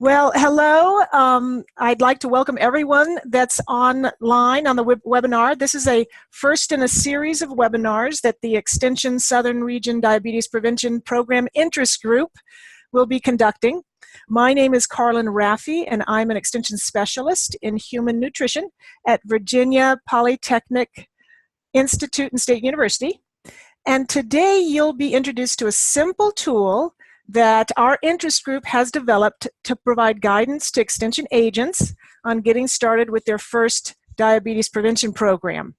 Well, hello. I'd like to welcome everyone that's online on the webinar. This is a first in a series of webinars that the Extension Southern Region Diabetes Prevention Program Interest Group will be conducting. My name is Carlin Raffi, and I'm an Extension Specialist in Human Nutrition at Virginia Polytechnic Institute and State University. And today you'll be introduced to a simple tool that our interest group has developed to provide guidance to extension agents on getting started with their first diabetes prevention program.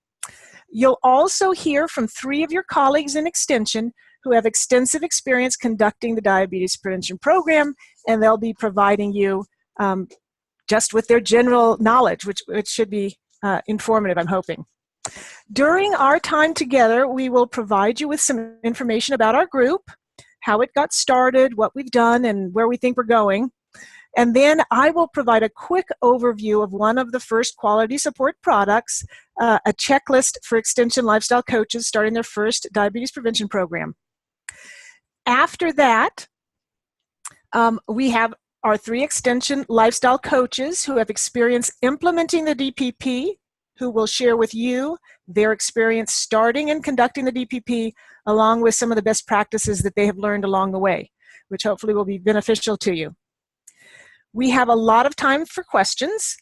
You'll also hear from 3 of your colleagues in extension who have extensive experience conducting the diabetes prevention program, and they'll be providing you just with their general knowledge, which should be informative, I'm hoping. During our time together, we will provide you with some information about our group, how it got started, what we've done, and where we think we're going. And then I will provide a quick overview of one of the first quality support products, a checklist for extension lifestyle coaches starting their first diabetes prevention program. After that, we have our 3 extension lifestyle coaches who have experience implementing the DPP, who will share with you their experience starting and conducting the DPP, along with some of the best practices that they have learned along the way, which hopefully will be beneficial to you. We have a lot of time for questions.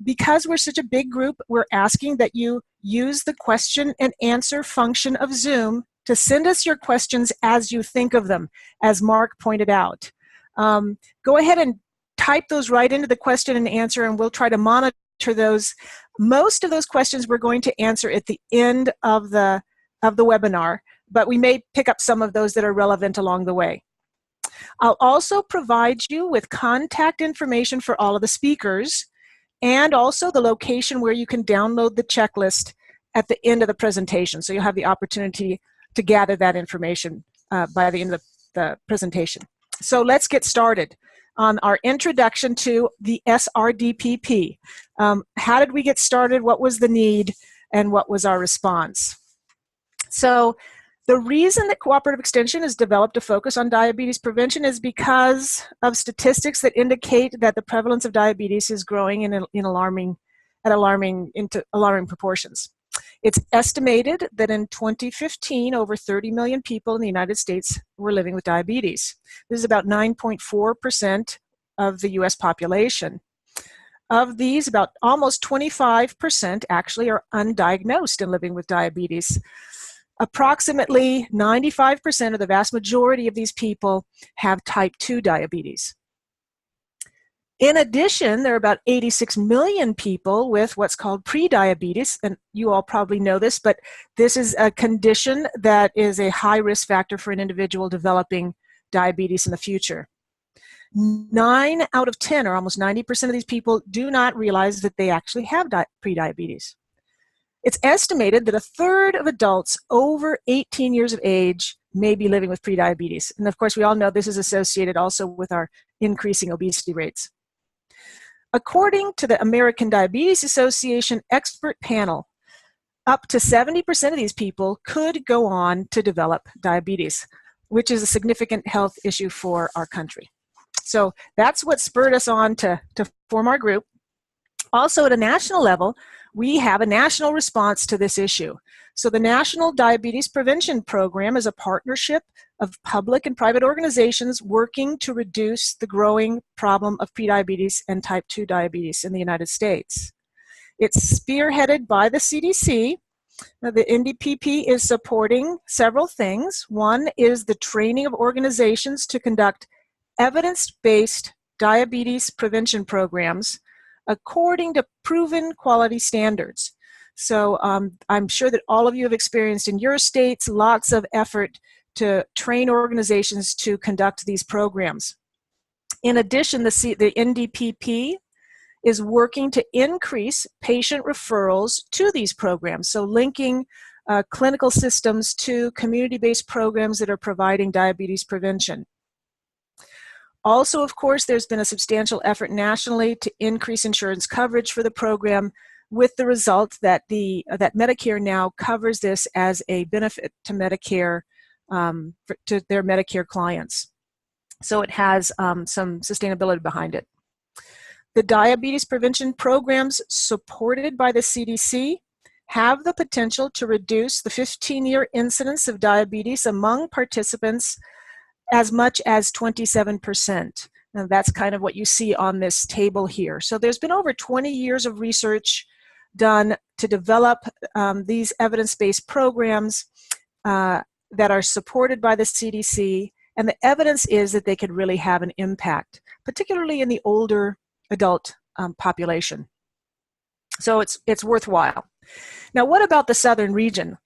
Because we're such a big group, we're asking that you use the question and answer function of Zoom to send us your questions as you think of them, as Mark pointed out. Go ahead and type those right into the question and answer, and we'll try to monitor those. Most of those questions we're going to answer at the end of the webinar, but we may pick up some of those that are relevant along the way. I'll also provide you with contact information for all of the speakers and also the location where you can download the checklist at the end of the presentation. So you'll have the opportunity to gather that information by the end of the presentation. So let's get started on our introduction to the SRDPP. How did we get started? What was the need? And what was our response? So the reason that Cooperative Extension has developed a focus on diabetes prevention is because of statistics that indicate that the prevalence of diabetes is growing in alarming proportions. It's estimated that in 2015, over 30 million people in the United States were living with diabetes. This is about 9.4% of the US population. Of these, about almost 25% actually are undiagnosed and living with diabetes. Approximately 95% of the vast majority of these people have type 2 diabetes. In addition, there are about 86 million people with what's called prediabetes, and you all probably know this, but this is a condition that is a high risk factor for an individual developing diabetes in the future. 9 out of 10, or almost 90% of these people, do not realize that they actually have prediabetes. It's estimated that 1/3 of adults over 18 years of age may be living with prediabetes. And of course, we all know this is associated also with our increasing obesity rates. According to the American Diabetes Association expert panel, up to 70% of these people could go on to develop diabetes, which is a significant health issue for our country. So that's what spurred us on to form our group. Also, at a national level, we have a national response to this issue. So the National Diabetes Prevention Program is a partnership of public and private organizations working to reduce the growing problem of prediabetes and type 2 diabetes in the United States. It's spearheaded by the CDC. Now, the NDPP is supporting several things. One is the training of organizations to conduct evidence-based diabetes prevention programs according to proven quality standards. So I'm sure that all of you have experienced in your states lots of effort to train organizations to conduct these programs. In addition, the NDPP is working to increase patient referrals to these programs, so linking clinical systems to community-based programs that are providing diabetes prevention. Also, of course, there's been a substantial effort nationally to increase insurance coverage for the program, with the result that that Medicare now covers this as a benefit to Medicare, to their Medicare clients. So it has some sustainability behind it. The diabetes prevention programs supported by the CDC have the potential to reduce the 15-year incidence of diabetes among participants as much as 27%. Now that's kind of what you see on this table here. So there's been over 20 years of research done to develop these evidence-based programs that are supported by the CDC, and the evidence is that they could really have an impact, particularly in the older adult population. So it's worthwhile. Now, what about the southern region?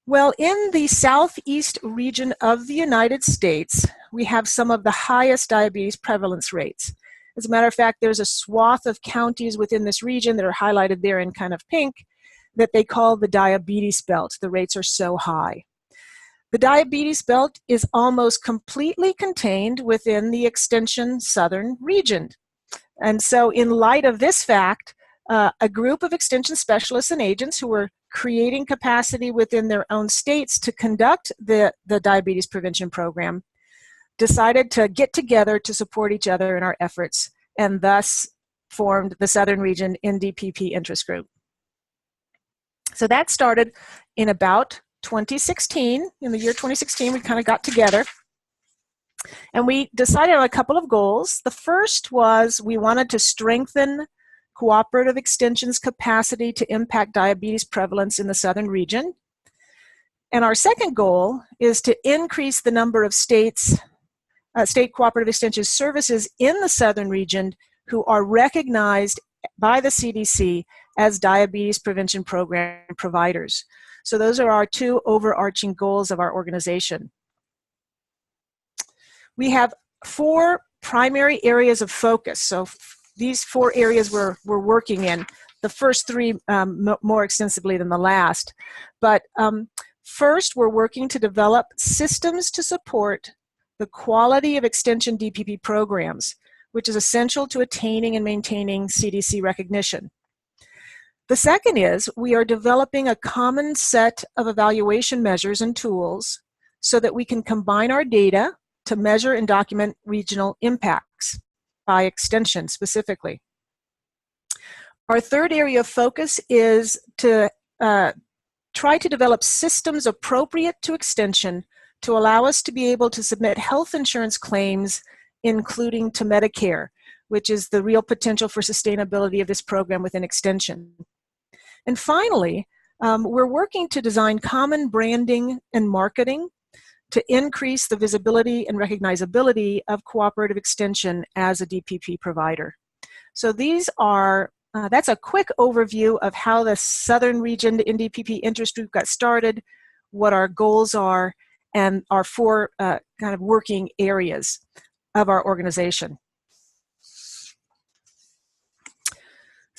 Well, in the southeast region of the United States, we have some of the highest diabetes prevalence rates. As a matter of fact, there's a swath of counties within this region that are highlighted there in kind of pink that they call the diabetes belt. The rates are so high. The diabetes belt is almost completely contained within the Extension Southern region. And so in light of this fact, a group of Extension specialists and agents who were creating capacity within their own states to conduct the diabetes prevention program decided to get together to support each other in our efforts, and thus formed the Southern Region NDPP interest group. So that started in about 2016. In the year 2016, we kind of got together. And we decided on a couple of goals. The first was we wanted to strengthen Cooperative Extension's capacity to impact diabetes prevalence in the Southern region. And our second goal is to increase the number of state Cooperative Extension services in the Southern region who are recognized by the CDC as diabetes prevention program providers. So those are our two overarching goals of our organization. We have 4 primary areas of focus. So these 4 areas we're working in, the first 3 more extensively than the last. But first, we're working to develop systems to support the quality of Extension DPP programs, which is essential to attaining and maintaining CDC recognition. The second is we are developing a common set of evaluation measures and tools so that we can combine our data to measure and document regional impacts by extension specifically. Our third area of focus is to try to develop systems appropriate to extension to allow us to be able to submit health insurance claims, including to Medicare, which is the real potential for sustainability of this program within extension. And finally, we're working to design common branding and marketing to increase the visibility and recognizability of Cooperative Extension as a DPP provider. So these are, that's a quick overview of how the Southern Region NDPP interest group got started, what our goals are, and our 4 kind of working areas of our organization.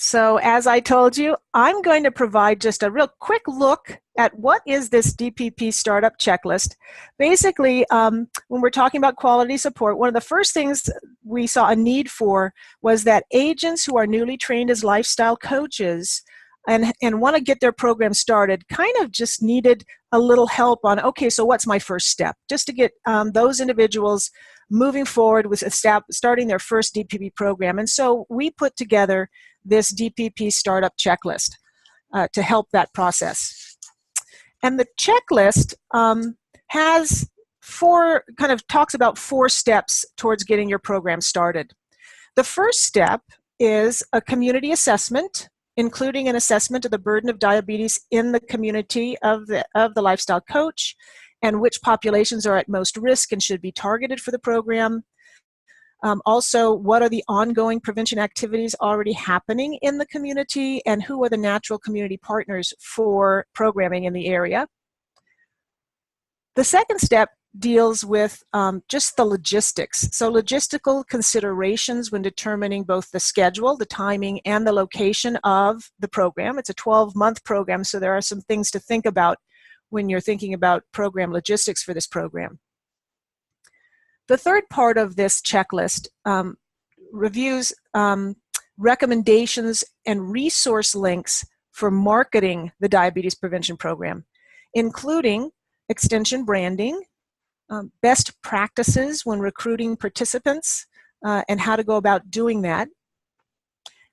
So as I told you, I'm going to provide just a real quick look at what is this DPP startup checklist. Basically, when we're talking about quality support, one of the first things we saw a need for was that agents who are newly trained as lifestyle coaches and want to get their program started kind of just needed a little help on, okay, so what's my first step? Just to get those individuals moving forward with starting their first DPP program. And so we put together this DPP startup checklist to help that process. And the checklist has talks about 4 steps towards getting your program started. The first step is a community assessment, including an assessment of the burden of diabetes in the community of the lifestyle coach and which populations are at most risk and should be targeted for the program. Also, what are the ongoing prevention activities already happening in the community and who are the natural community partners for programming in the area? The second step deals with just the logistics. So logistical considerations when determining both the schedule, the timing, and the location of the program. It's a 12-month program, so there are some things to think about when you're thinking about program logistics for this program. The third part of this checklist reviews recommendations and resource links for marketing the diabetes prevention program, including extension branding, best practices when recruiting participants, and how to go about doing that.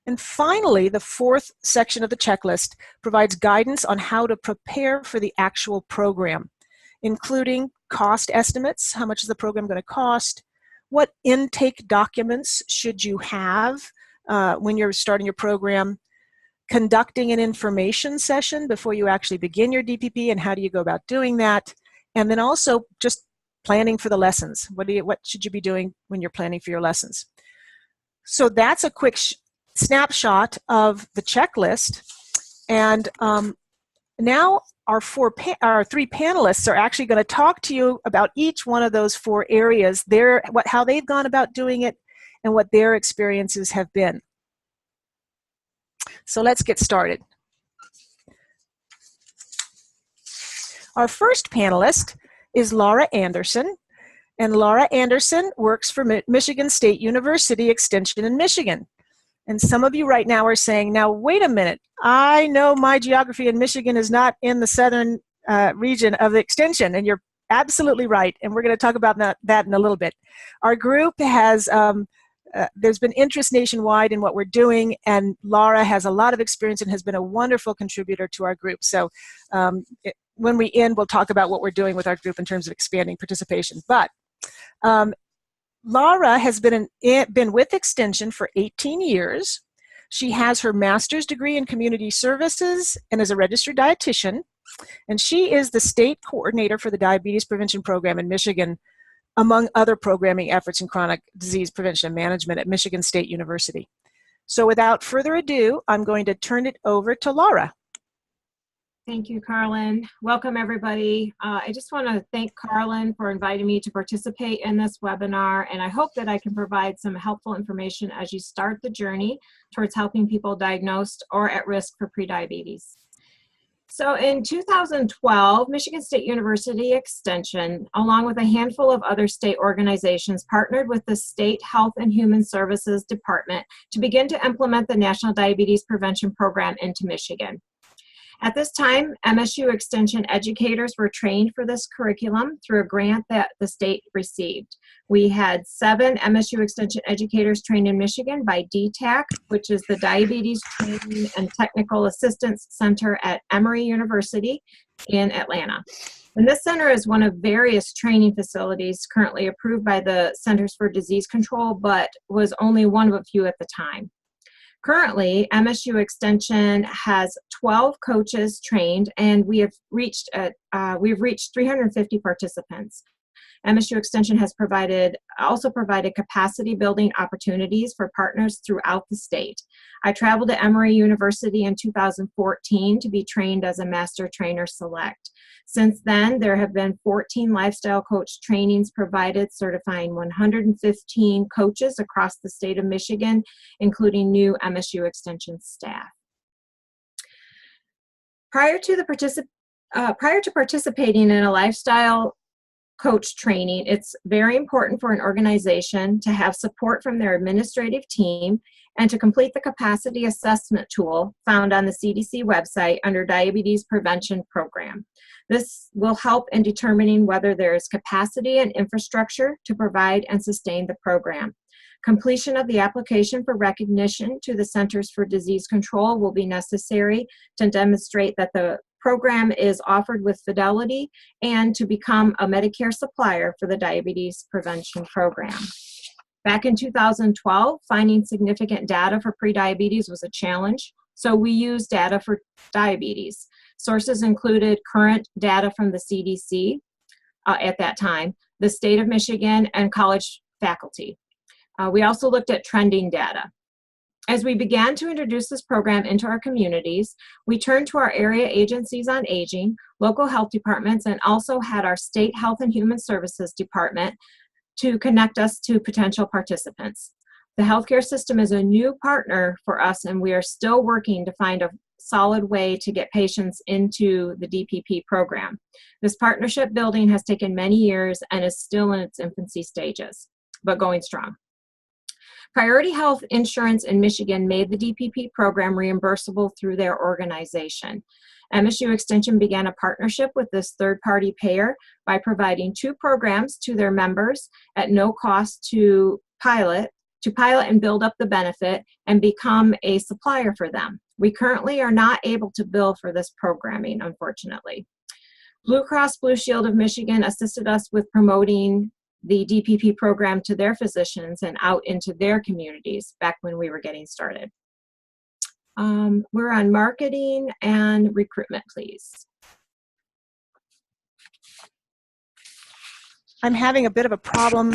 And finally, the fourth section of the checklist provides guidance on how to prepare for the actual program, including cost estimates, how much is the program going to cost, what intake documents should you have when you're starting your program, conducting an information session before you actually begin your DPP, and how do you go about doing that, and then also just planning for the lessons. What should you be doing when you're planning for your lessons? So that's a quick snapshot of the checklist, and now our three panelists are actually going to talk to you about each one of those four areas, how they've gone about doing it, and what their experiences have been. So let's get started. Our first panelist is Laura Anderson, and Laura Anderson works for Michigan State University Extension in Michigan. And some of you right now are saying, now wait a minute, I know my geography in Michigan is not in the southern region of the extension, and you're absolutely right, and we're going to talk about that in a little bit. Our group has, there's been interest nationwide in what we're doing, and Laura has a lot of experience and has been a wonderful contributor to our group. So when we end, we'll talk about what we're doing with our group in terms of expanding participation. But Laura has been with Extension for 18 years. She has her master's degree in community services and is a registered dietitian. And she is the state coordinator for the diabetes prevention program in Michigan, among other programming efforts in chronic disease prevention and management at Michigan State University. So without further ado, I'm going to turn it over to Laura. Thank you, Carlin. Welcome, everybody. I just want to thank Carlin for inviting me to participate in this webinar, and I hope that I can provide some helpful information as you start the journey towards helping people diagnosed or at risk for prediabetes. So in 2012, Michigan State University Extension, along with a handful of other state organizations, partnered with the State Health and Human Services Department to begin to implement the National Diabetes Prevention Program into Michigan. At this time, MSU Extension educators were trained for this curriculum through a grant that the state received. We had 7 MSU Extension educators trained in Michigan by DTAC, which is the Diabetes Training and Technical Assistance Center at Emory University in Atlanta. And this center is one of various training facilities currently approved by the Centers for Disease Control, but was only one of a few at the time. Currently, MSU Extension has 12 coaches trained, and we've reached 350 participants. MSU Extension has also provided capacity building opportunities for partners throughout the state. I traveled to Emory University in 2014 to be trained as a Master Trainer Select. Since then, there have been 14 lifestyle coach trainings provided, certifying 115 coaches across the state of Michigan, including new MSU Extension staff. Prior to participating in a lifestyle coach training, it's very important for an organization to have support from their administrative team and to complete the capacity assessment tool found on the CDC website under Diabetes Prevention Program. This will help in determining whether there is capacity and infrastructure to provide and sustain the program. Completion of the application for recognition to the Centers for Disease Control will be necessary to demonstrate that the program is offered with fidelity and to become a Medicare supplier for the diabetes prevention program. Back in 2012, finding significant data for prediabetes was a challenge, so we used data for diabetes. Sources included current data from the CDC at that time, the state of Michigan, and college faculty. We also looked at trending data. As we began to introduce this program into our communities, we turned to our area agencies on aging, local health departments, and also had our State Health and Human Services Department to connect us to potential participants. The healthcare system is a new partner for us, and we are still working to find a solid way to get patients into the DPP program. This partnership building has taken many years and is still in its infancy stages, but going strong. Priority Health Insurance in Michigan made the DPP program reimbursable through their organization. MSU Extension began a partnership with this third-party payer by providing 2 programs to their members at no cost to pilot and build up the benefit and become a supplier for them. We currently are not able to bill for this programming, unfortunately. Blue Cross Blue Shield of Michigan assisted us with promoting the DPP program to their physicians and out into their communities back when we were getting started. We're on marketing and recruitment, please. I'm having a bit of a problem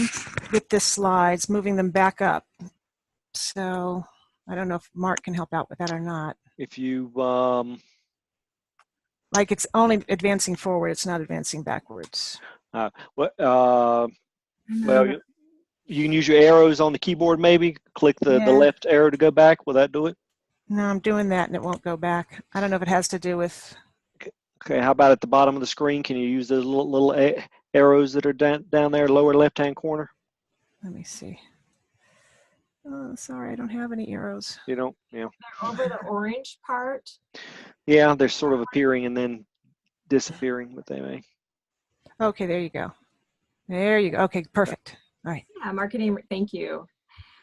with the slides, moving them back up. So I don't know if Mark can help out with that or not. If you, like it's only advancing forward, it's not advancing backwards. well, you can use your arrows on the keyboard maybe. Click the left arrow to go back. Will that do it? No, I'm doing that and it won't go back. I don't know if it has to do with... Okay, how about at the bottom of the screen? Can you use those little arrows that are down there, lower left-hand corner? Let me see. Oh, sorry, I don't have any arrows. You don't? Yeah. They're over the orange part. Yeah, they're sort of appearing and then disappearing, but they may. Okay, there you go. There you go. Okay, perfect. All right. Yeah, marketing, thank you.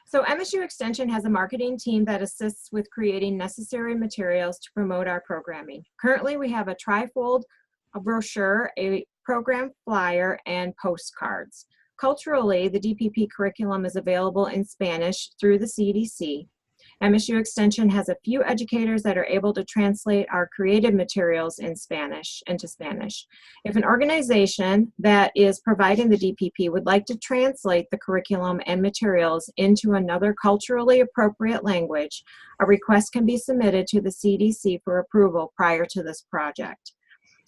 So MSU Extension has a marketing team that assists with creating necessary materials to promote our programming. Currently, we have a trifold, a brochure, a program flyer, and postcards. Culturally, the DPP curriculum is available in Spanish through the CDC. MSU Extension has a few educators that are able to translate our creative materials in Spanish into Spanish. If an organization that is providing the DPP would like to translate the curriculum and materials into another culturally appropriate language, a request can be submitted to the CDC for approval prior to this project.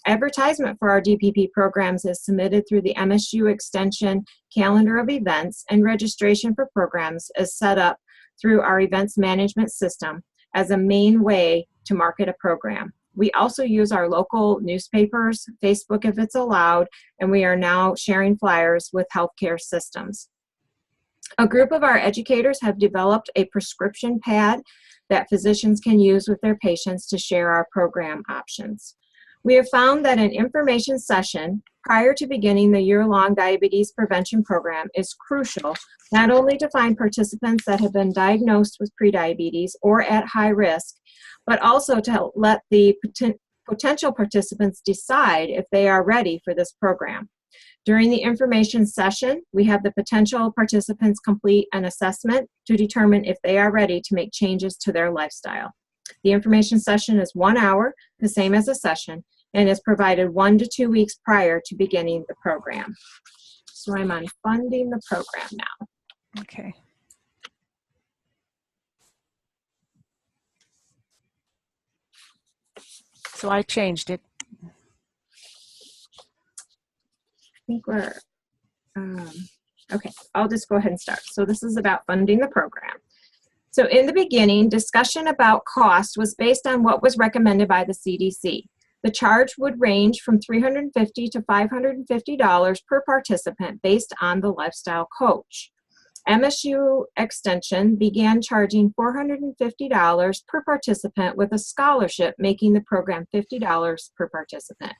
Advertisement for our DPP programs is submitted through the MSU Extension calendar of events, and registration for programs is set up through our events management system as a main way to market a program. We also use our local newspapers, Facebook if it's allowed, and we are now sharing flyers with healthcare systems. A group of our educators have developed a prescription pad that physicians can use with their patients to share our program options. We have found that an information session prior to beginning the year-long diabetes prevention program is crucial, not only to find participants that have been diagnosed with prediabetes or at high risk, but also to let the potential participants decide if they are ready for this program. During the information session, we have the potential participants complete an assessment to determine if they are ready to make changes to their lifestyle. The information session is 1 hour, the same as a session, and is provided 1 to 2 weeks prior to beginning the program. So I'm on funding the program now. Okay. So I changed it. I think we're, okay, I'll just go ahead and start. So this is about funding the program. So in the beginning, discussion about cost was based on what was recommended by the CDC. The charge would range from $350 to $550 per participant based on the lifestyle coach. MSU Extension began charging $450 per participant with a scholarship, making the program $50 per participant.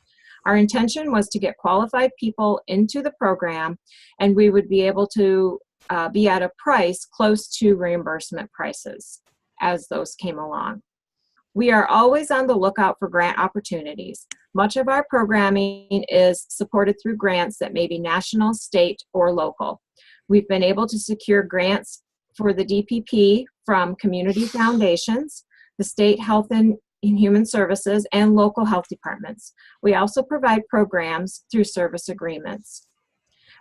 Our intention was to get qualified people into the program, and we would be able to be at a price close to reimbursement prices as those came along. We are always on the lookout for grant opportunities. Much of our programming is supported through grants that may be national, state, or local. We've been able to secure grants for the DPP from community foundations, the state health and human services, and local health departments. We also provide programs through service agreements.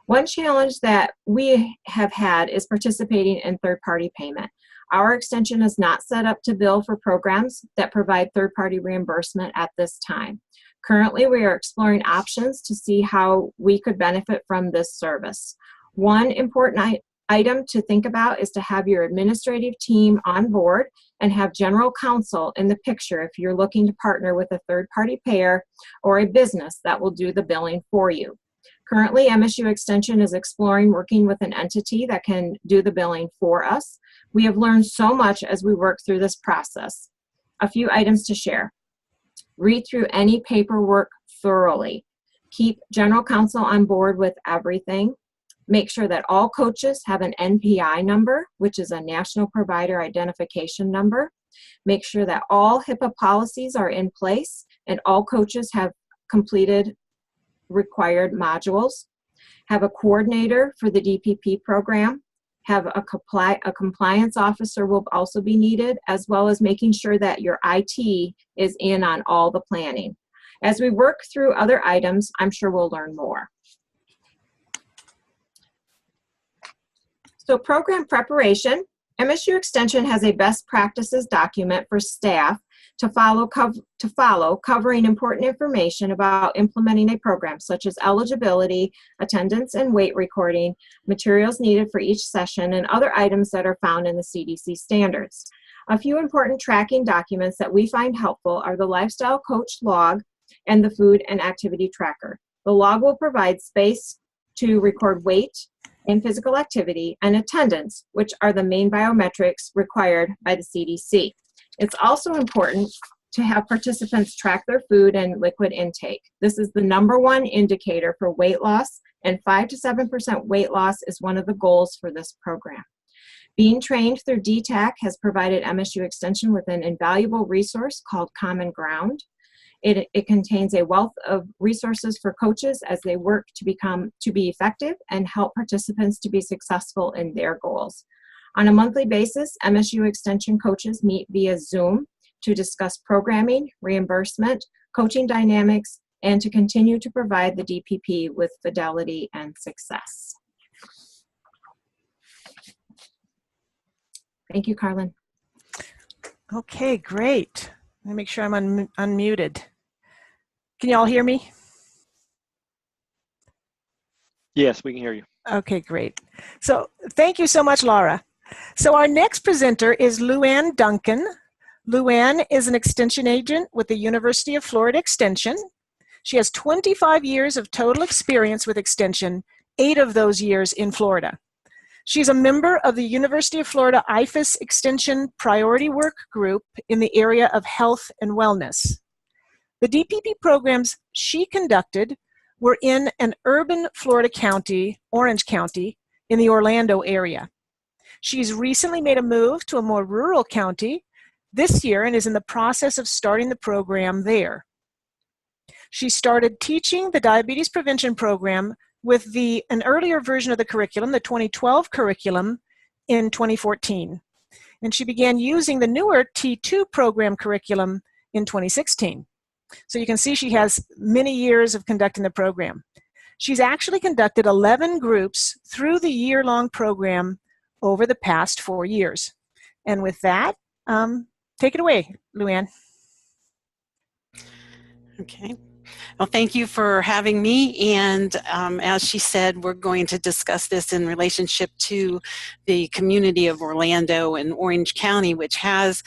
One challenge that we have had is participating in third-party payment. Our extension is not set up to bill for programs that provide third-party reimbursement at this time. Currently, we are exploring options to see how we could benefit from this service. One important item to think about is to have your administrative team on board and have general counsel in the picture if you're looking to partner with a third-party payer or a business that will do the billing for you. Currently, MSU Extension is exploring working with an entity that can do the billing for us. We have learned so much as we work through this process. A few items to share. Read through any paperwork thoroughly. Keep general counsel on board with everything. Make sure that all coaches have an NPI number, which is a National Provider Identification Number. Make sure that all HIPAA policies are in place and all coaches have completed required modules. Have a coordinator for the DPP program. Have a compliance officer will also be needed, as well as making sure that your IT is in on all the planning. As we work through other items, I'm sure we'll learn more. So program preparation. MSU Extension has a best practices document for staff to follow, covering important information about implementing a program, such as eligibility, attendance and weight recording, materials needed for each session, and other items that are found in the CDC standards. A few important tracking documents that we find helpful are the Lifestyle Coach log and the Food and Activity Tracker. The log will provide space to record weight and physical activity and attendance, which are the main biometrics required by the CDC. It's also important to have participants track their food and liquid intake. This is the #1 indicator for weight loss, and 5 to 7% weight loss is one of the goals for this program. Being trained through DTAC has provided MSU Extension with an invaluable resource called Common Ground. It contains a wealth of resources for coaches as they work to be effective and help participants to be successful in their goals. On a monthly basis, MSU Extension coaches meet via Zoom to discuss programming, reimbursement, coaching dynamics, and to continue to provide the DPP with fidelity and success. Thank you, Carlin. Okay, great. Let me make sure I'm unmuted. Can you all hear me? Yes, we can hear you. Okay, great. So thank you so much, Laura. So our next presenter is LuAnn Duncan. LuAnn is an extension agent with the University of Florida Extension. She has 25 years of total experience with extension, 8 of those years in Florida. She's a member of the University of Florida IFAS Extension Priority Work Group in the area of health and wellness. The DPP programs she conducted were in an urban Florida county, Orange County, in the Orlando area. She's recently made a move to a more rural county this year and is in the process of starting the program there. She started teaching the diabetes prevention program with an earlier version of the curriculum, the 2012 curriculum, in 2014. And she began using the newer T2 program curriculum in 2016. So you can see she has many years of conducting the program. She's actually conducted 11 groups through the year-long program over the past 4 years. And with that, take it away, LuAnn. Okay. Well, thank you for having me. And as she said, we're going to discuss this in relationship to the community of Orlando and Orange County, which has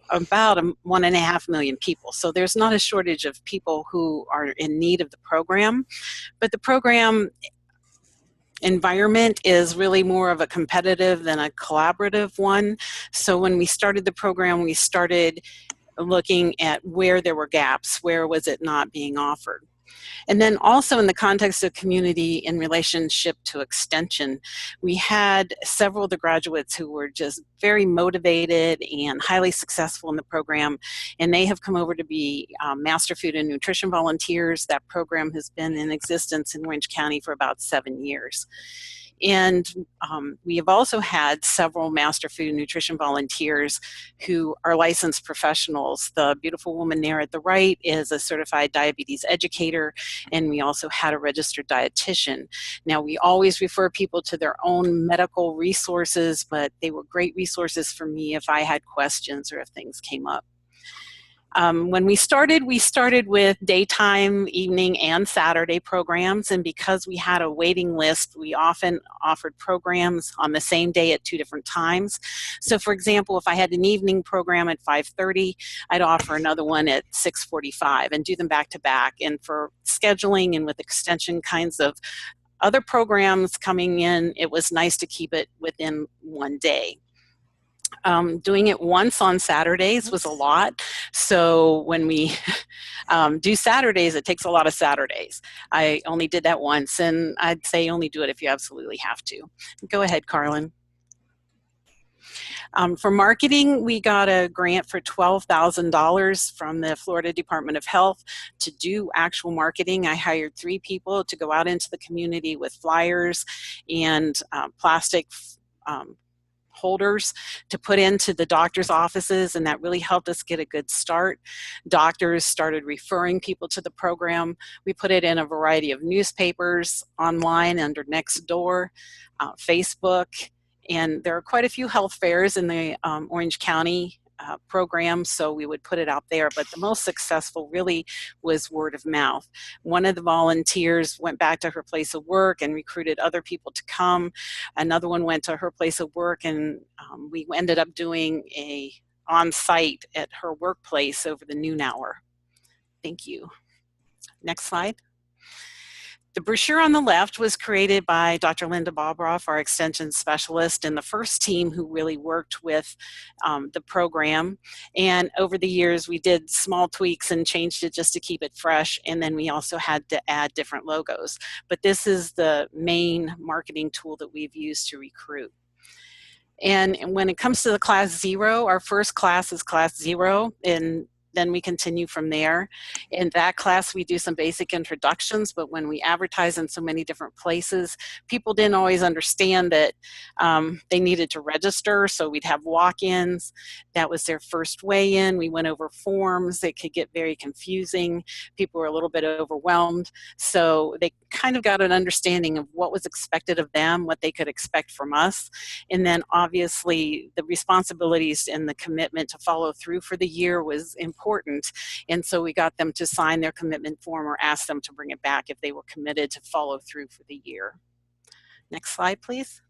about 1.5 million people. So there's not a shortage of people who are in need of the program. But the program environment is really more of a competitive than a collaborative one. So when we started the program, we started looking at where there were gaps, where was it not being offered. And then also in the context of community in relationship to extension, we had several of the graduates who were just very motivated and highly successful in the program, and they have come over to be Master Food and Nutrition volunteers. That program has been in existence in Orange County for about 7 years. And we have also had several Master Food and Nutrition volunteers who are licensed professionals. The beautiful woman there at the right is a certified diabetes educator, and we also had a registered dietitian. Now, we always refer people to their own medical resources, but they were great resources for me if I had questions or if things came up. When we started with daytime, evening, and Saturday programs, and because we had a waiting list, we often offered programs on the same day at 2 different times. So for example, if I had an evening program at 5:30, I'd offer another one at 6:45 and do them back to back. And for scheduling and with extension kinds of other programs coming in, it was nice to keep it within one day. Doing it once on Saturdays was a lot. So when we do Saturdays, it takes a lot of Saturdays. I only did that once, and I'd say only do it if you absolutely have to. Go ahead, Carlin. For marketing, we got a grant for $12,000 from the Florida Department of Health to do actual marketing. I hired 3 people to go out into the community with flyers and plastic holders to put into the doctor's offices, and that really helped us get a good start. Doctors started referring people to the program. We put it in a variety of newspapers, online under Nextdoor, Facebook, and there are quite a few health fairs in the Orange County program, so we would put it out there, but the most successful really was word of mouth. One of the volunteers went back to her place of work and recruited other people to come. Another one went to her place of work, and we ended up doing a on-site at her workplace over the noon hour. Thank you. Next slide. The brochure on the left was created by Dr. Linda Bobroff, our extension specialist, and the first team who really worked with the program. And over the years, we did small tweaks and changed it just to keep it fresh. And then we also had to add different logos. But this is the main marketing tool that we've used to recruit. And when it comes to the class 0, our first class is class 0, and then we continue from there. In that class, we do some basic introductions, but when we advertise in so many different places, people didn't always understand that they needed to register, so we'd have walk-ins. That was their first way in. We went over forms. It could get very confusing. People were a little bit overwhelmed, so they kind of got an understanding of what was expected of them, what they could expect from us, and then obviously the responsibilities and the commitment to follow through for the year was important, and so we got them to sign their commitment form or ask them to bring it back if they were committed to follow through for the year. Next slide, please.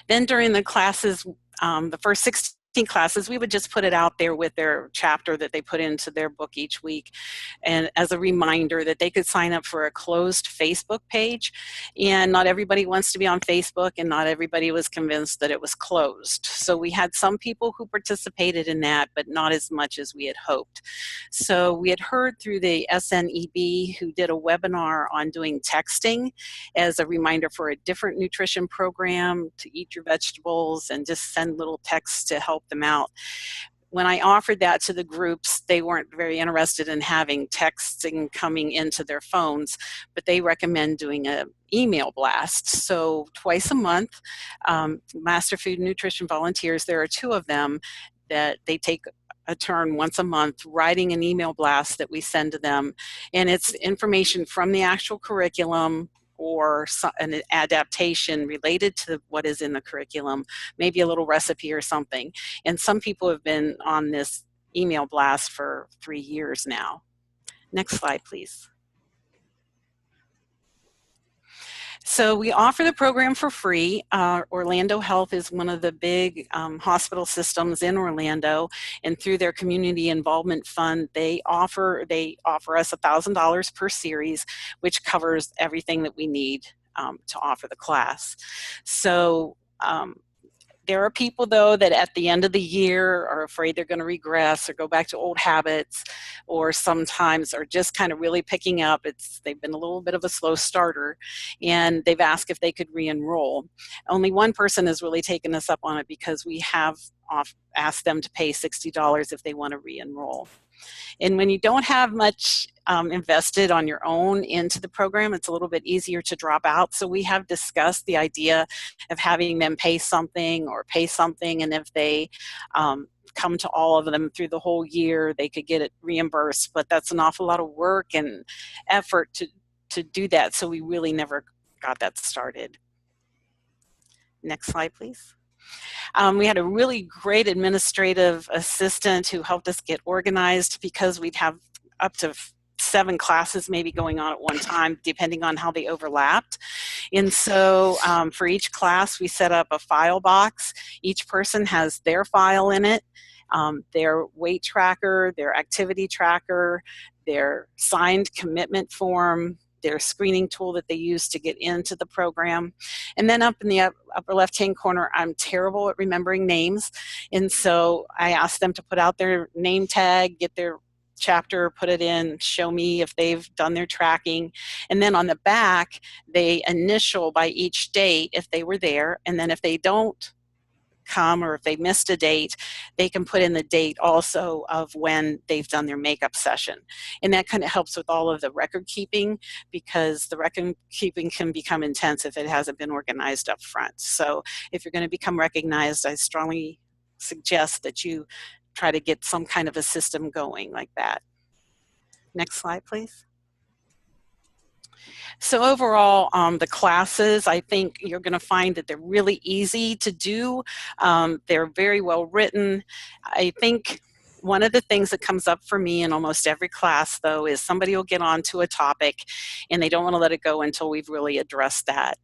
Then during the classes, the first 16 classes, we would just put it out there with their chapter that they put into their book each week, and as a reminder that they could sign up for a closed Facebook page. And not everybody wants to be on Facebook, and not everybody was convinced that it was closed. So we had some people who participated in that, but not as much as we had hoped. So we had heard through the SNEB, who did a webinar on doing texting as a reminder for a different nutrition program, to eat your vegetables and just send little texts to help them out. When I offered that to the groups, they weren't very interested in having texting coming into their phones, but they recommend doing an email blast. So twice a month, Master Food Nutrition volunteers, there are 2 of them, that they take a turn once a month writing an email blast that we send to them. And it's information from the actual curriculum or an adaptation related to what is in the curriculum, maybe a little recipe or something. And some people have been on this email blast for 3 years now. Next slide, please. So we offer the program for free. Orlando Health is one of the big hospital systems in Orlando, and through their community involvement fund, they offer us $1,000 per series, which covers everything that we need to offer the class. So there are people, though, that at the end of the year are afraid they're going to regress or go back to old habits, or sometimes are just kind of really picking up. They've been a little bit of a slow starter, and they've asked if they could re-enroll. Only one person has really taken us up on it, because we have asked them to pay $60 if they want to re-enroll. And when you don't have much invested on your own into the program, it's a little bit easier to drop out. So we have discussed the idea of having them pay something, and if they come to all of them through the whole year, they could get it reimbursed. But that's an awful lot of work and effort to do that, so we really never got that started. Next slide, please. We had a really great administrative assistant who helped us get organized, because we'd have up to 7 classes maybe going on at one time, depending on how they overlapped. And so for each class, we set up a file box. Each person has their file in it, their weight tracker, their activity tracker, their signed commitment form, their screening tool that they use to get into the program. And then up in the upper left-hand corner, I'm terrible at remembering names. And so I ask them to put out their name tag, get their chapter, put it in, show me if they've done their tracking. And then on the back, they initial by each date if they were there. And then if they don't come or if they missed a date, they can put in the date also of when they've done their makeup session. And that kind of helps with all of the record keeping, because the record keeping can become intense if it hasn't been organized up front. So if you're going to become recognized, I strongly suggest that you try to get some kind of a system going like that. Next slide, please. So overall, the classes, I think you're going to find that they're really easy to do. They're very well written. I think one of the things that comes up for me in almost every class, though, is somebody will get onto a topic and they don't want to let it go until we've really addressed that.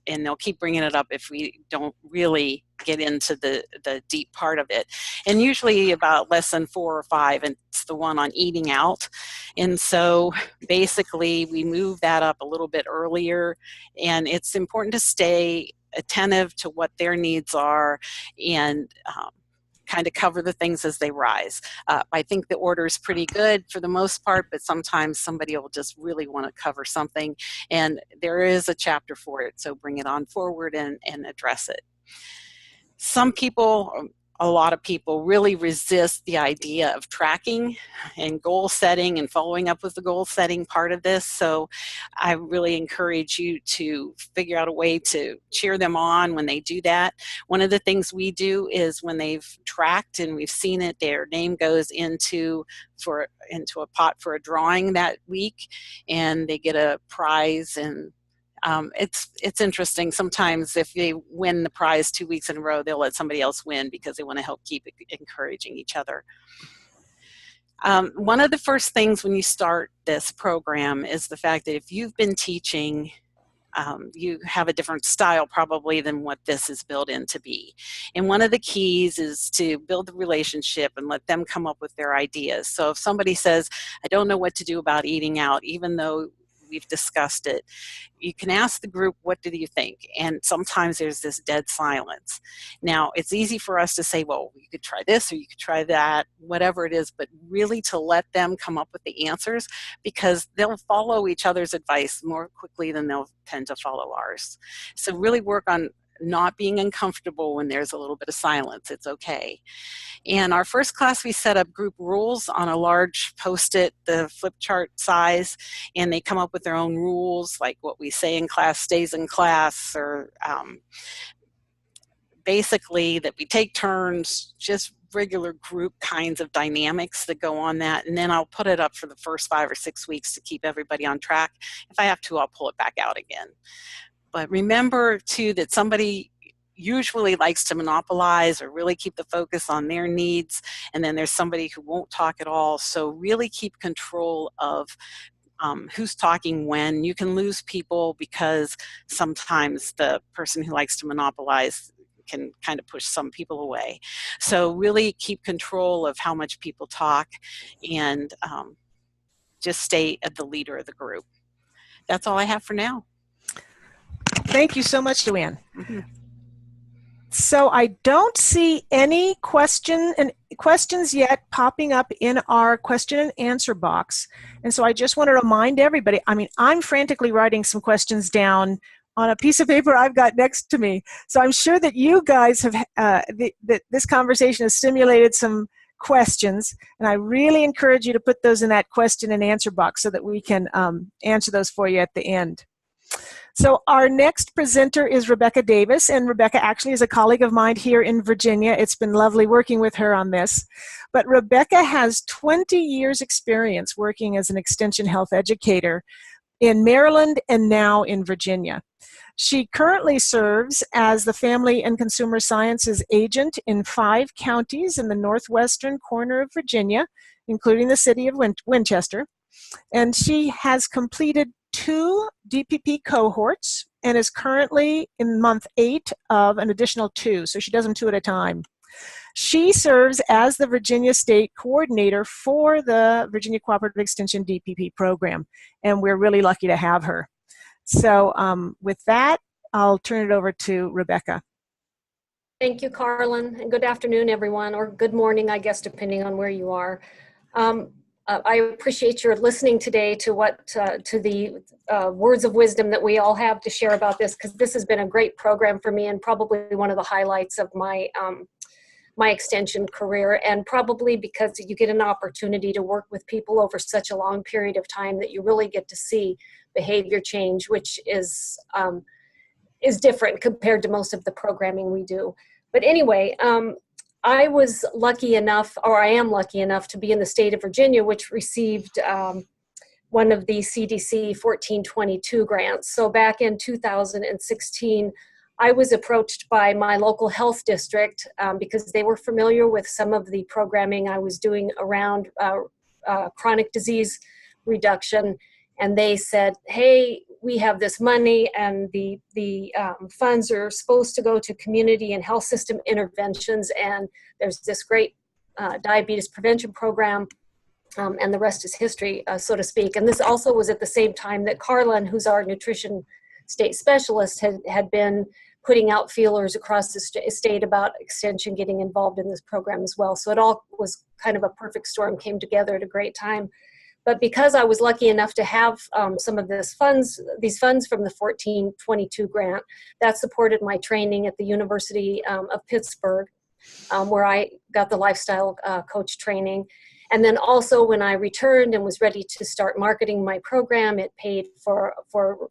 And they'll keep bringing it up if we don't really get into the deep part of it. And usually about lesson 4 or 5, and it's the one on eating out. And so basically we move that up a little bit earlier, and it's important to stay attentive to what their needs are and kind of cover the things as they rise. I think the order is pretty good for the most part, but sometimes somebody will just really want to cover something, and there is a chapter for it, so bring it on forward and address it. Some people, a lot of people, really resist the idea of tracking and goal setting and following up with the goal setting part of this. So I really encourage you to figure out a way to cheer them on when they do that. One of the things we do is when they've tracked and we've seen it, their name goes into a pot for a drawing that week, and they get a prize. And it's interesting. Sometimes if they win the prize 2 weeks in a row, they'll let somebody else win because they want to help keep encouraging each other. One of the first things when you start this program is the fact that if you've been teaching, you have a different style probably than what this is built in to be. And one of the keys is to build the relationship and let them come up with their ideas. So if somebody says, I don't know what to do about eating out, even though we've discussed it, you can ask the group, what do you think? And sometimes there's this dead silence. Now, it's easy for us to say, well, you could try this or you could try that, whatever it is, but really to let them come up with the answers, because they'll follow each other's advice more quickly than they'll tend to follow ours. So really work on not being uncomfortable when there's a little bit of silence. It's okay. And our first class, we set up group rules on a large Post-it, the flip chart size, and they come up with their own rules, like what we say in class stays in class, or basically that we take turns, just regular group kinds of dynamics that go on that. And then I'll put it up for the first 5 or 6 weeks to keep everybody on track. If I have to, I'll pull it back out again. But remember, too, that somebody usually likes to monopolize or really keep the focus on their needs, and then there's somebody who won't talk at all. So really keep control of who's talking when. You can lose people because sometimes the person who likes to monopolize can kind of push some people away. So really keep control of how much people talk, and just stay at the leader of the group. That's all I have for now. Thank you so much, LuAnn. Mm-hmm. So I don't see any questions yet popping up in our question and answer box. And so I just want to remind everybody, I mean, I'm frantically writing some questions down on a piece of paper I've got next to me. So I'm sure that you guys have, that this conversation has stimulated some questions, and I really encourage you to put those in that question and answer box so that we can answer those for you at the end. So our next presenter is Rebecca Davis, and Rebecca actually is a colleague of mine here in Virginia. It's been lovely working with her on this. But Rebecca has 20 years experience working as an extension health educator in Maryland and now in Virginia. She currently serves as the Family and Consumer Sciences agent in 5 counties in the northwestern corner of Virginia, including the city of Winchester. And she has completed 2 DPP cohorts and is currently in month 8 of an additional 2. So she does them 2 at a time. She serves as the Virginia State Coordinator for the Virginia Cooperative Extension DPP program, and we're really lucky to have her. So with that, I'll turn it over to Rebecca. Thank you, Carlin, and good afternoon, everyone, or good morning, I guess, depending on where you are. I appreciate your listening today to the words of wisdom that we all have to share about this, because this has been a great program for me and probably one of the highlights of my my extension career, and probably because you get an opportunity to work with people over such a long period of time that you really get to see behavior change, which is different compared to most of the programming we do. But anyway, I was lucky enough, or I am lucky enough, to be in the state of Virginia, which received one of the CDC 1422 grants. So back in 2016, I was approached by my local health district because they were familiar with some of the programming I was doing around chronic disease reduction. And they said, hey, we have this money, and the funds are supposed to go to community and health system interventions, and there's this great diabetes prevention program, and the rest is history, so to speak. And this also was at the same time that Carlin, who's our nutrition state specialist, had been putting out feelers across the state about Extension getting involved in this program as well. So it all was kind of a perfect storm, came together at a great time. But because I was lucky enough to have some of these funds from the 1422 grant, that supported my training at the University of Pittsburgh, where I got the lifestyle coach training. And then also when I returned and was ready to start marketing my program, it paid for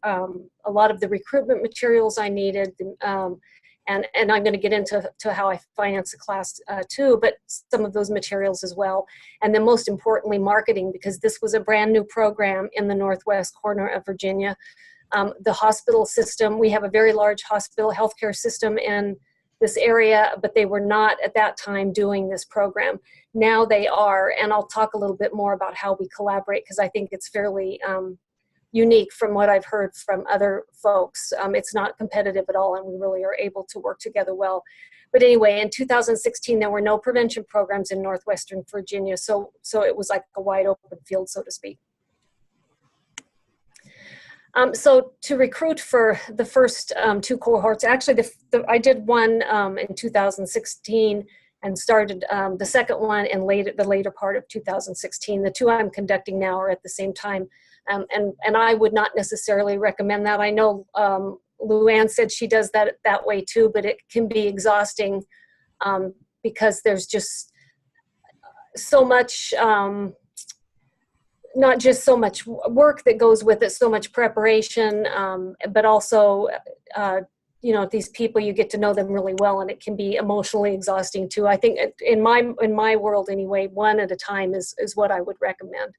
a lot of the recruitment materials I needed. And I'm going to get into how I finance the class too, but some of those materials as well. And then most importantly, marketing, because this was a brand new program in the northwest corner of Virginia. The hospital system, we have a very large hospital healthcare system in this area, but they were not at that time doing this program. Now they are, and I'll talk a little bit more about how we collaborate, because I think it's fairly unique from what I've heard from other folks. It's not competitive at all, and we really are able to work together well. But anyway, in 2016, there were no prevention programs in Northwestern Virginia, so it was like a wide open field, so to speak. So to recruit for the first two cohorts, actually I did one in 2016 and started the second one in the later part of 2016. The two I'm conducting now are at the same time. And I would not necessarily recommend that. I know LuAnn said she does that way too, but it can be exhausting because there's just so much, not just so much work that goes with it, so much preparation, but also, these people, you get to know them really well, and it can be emotionally exhausting too. I think in my world anyway, one at a time is what I would recommend.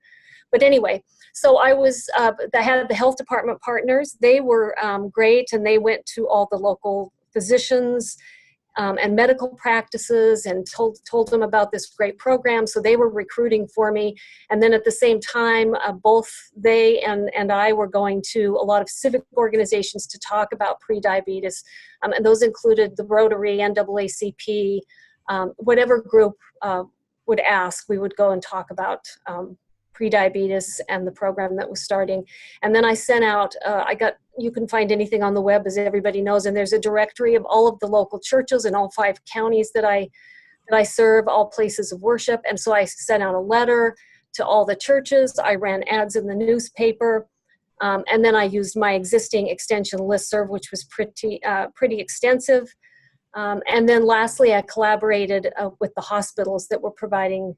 But anyway, so I had the health department partners. They were great, and they went to all the local physicians and medical practices and told them about this great program. So they were recruiting for me. And then at the same time, both they and I were going to a lot of civic organizations to talk about prediabetes. And those included the Rotary, NAACP, whatever group would ask, we would go and talk about prediabetes and the program that was starting. And then I sent out, you can find anything on the web, as everybody knows, and there's a directory of all of the local churches in all 5 counties that I serve, all places of worship. And so I sent out a letter to all the churches. I ran ads in the newspaper. And then I used my existing extension listserv, which was pretty extensive. And then lastly, I collaborated with the hospitals that were providing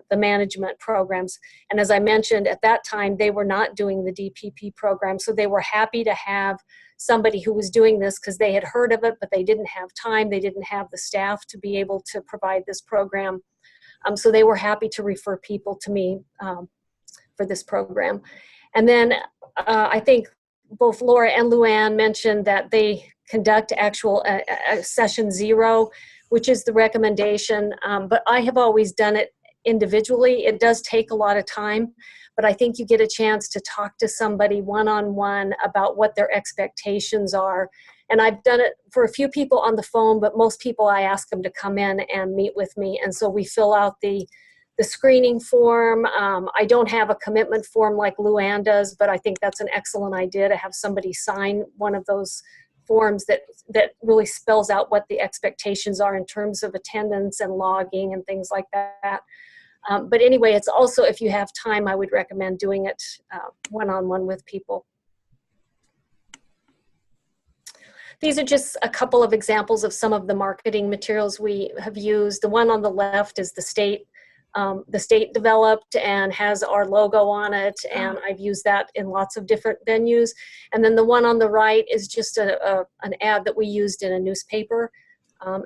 the management programs. And as I mentioned, at that time, they were not doing the DPP program. So they were happy to have somebody who was doing this because they had heard of it, but they didn't have time. They didn't have the staff to be able to provide this program. So they were happy to refer people to me for this program. And then I think both Laura and LuAnn mentioned that they conduct actual session 0, which is the recommendation. But I have always done it individually. It does take a lot of time, but I think you get a chance to talk to somebody one-on-one about what their expectations are. And I've done it for a few people on the phone, but most people I ask them to come in and meet with me. And so we fill out the screening form. I don't have a commitment form like LuAnn does, but I think that's an excellent idea to have somebody sign one of those forms that really spells out what the expectations are in terms of attendance and logging and things like that. But anyway, it's also, if you have time, I would recommend doing it one-on-one with people. These are just a couple of examples of some of the marketing materials we have used. The one on the left is the state developed and has our logo on it, and I've used that in lots of different venues. And then the one on the right is just an ad that we used in a newspaper.